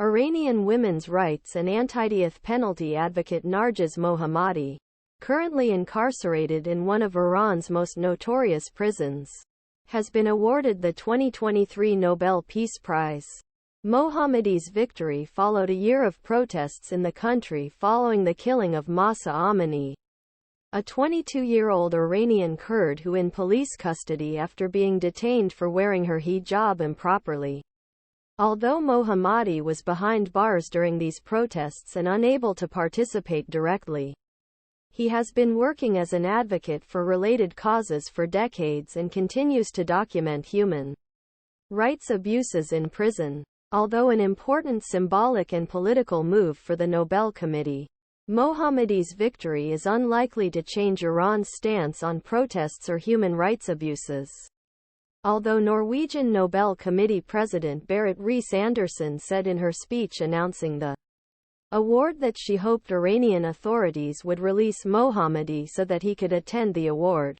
Iranian women's rights and anti-death penalty advocate Narges Mohammadi, currently incarcerated in one of Iran's most notorious prisons, has been awarded the 2023 Nobel Peace Prize. Mohammedi's victory followed a year of protests in the country following the killing of Mahsa Amini, a 22-year-old Iranian Kurd who in police custody after being detained for wearing her hijab improperly. Although Mohammadi was behind bars during these protests and unable to participate directly, he has been working as an advocate for related causes for decades and continues to document human rights abuses in prison. Although an important symbolic and political move for the Nobel Committee, Mohammedi's victory is unlikely to change Iran's stance on protests or human rights abuses. Although Norwegian Nobel Committee President Berit Reiss-Andersen said in her speech announcing the award that she hoped Iranian authorities would release Mohammedi so that he could attend the award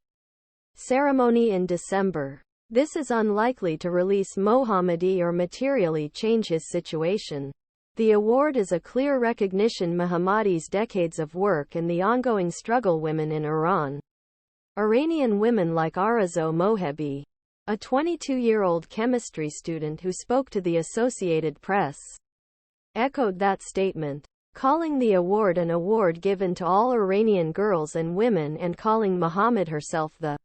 ceremony in December. This is unlikely to release Mohammedi or materially change his situation. The award is a clear recognition Mohammadi's decades of work and the ongoing struggle women in Iran. Iranian women like Arezou Mohebi, a 22-year-old chemistry student who spoke to the Associated Press, echoed that statement, calling the award an award given to all Iranian girls and women and calling Muhammad herself the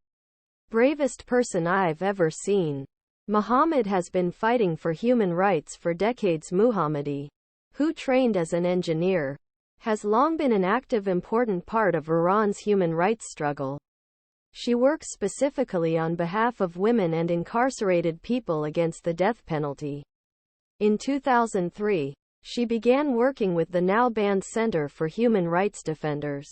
bravest person I've ever seen. Muhammad has been fighting for human rights for decades. Muhammadi, who trained as an engineer, has long been an active important part of Iran's human rights struggle. She works specifically on behalf of women and incarcerated people against the death penalty. In 2003, she began working with the now-banned Center for Human Rights Defenders,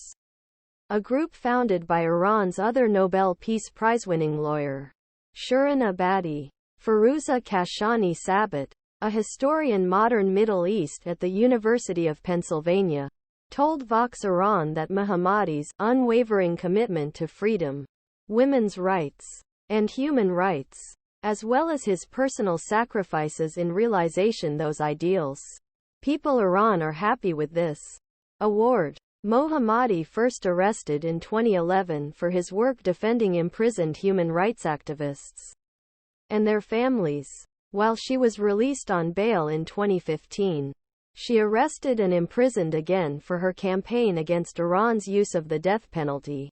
a group founded by Iran's other Nobel Peace Prize-winning lawyer, Shirin Ebadi. Firoozeh Kashani-Sabet, a historian modern Middle East at the University of Pennsylvania, told Vox Iran that Muhammadi's unwavering commitment to freedom, women's rights, and human rights, as well as his personal sacrifices in realization those ideals. People Iran are happy with this award. Mohammadi first arrested in 2011 for his work defending imprisoned human rights activists and their families. While she was released on bail in 2015, she arrested and imprisoned again for her campaign against Iran's use of the death penalty.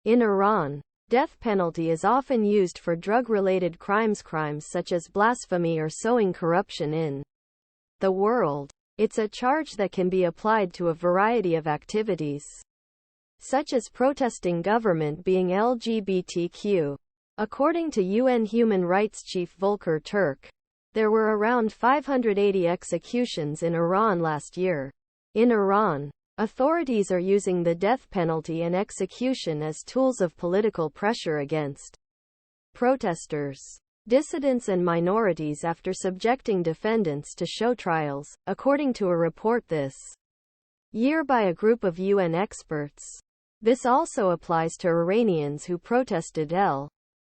In Iran, death penalty is often used for drug-related crimes such as blasphemy or sowing corruption in the world. It's a charge that can be applied to a variety of activities, such as protesting government being LGBTQ. According to UN Human Rights Chief Volker Turk, there were around 580 executions in Iran last year. In Iran, authorities are using the death penalty and execution as tools of political pressure against protesters, dissidents and minorities after subjecting defendants to show trials, according to a report this year by a group of UN experts. This also applies to Iranians who protested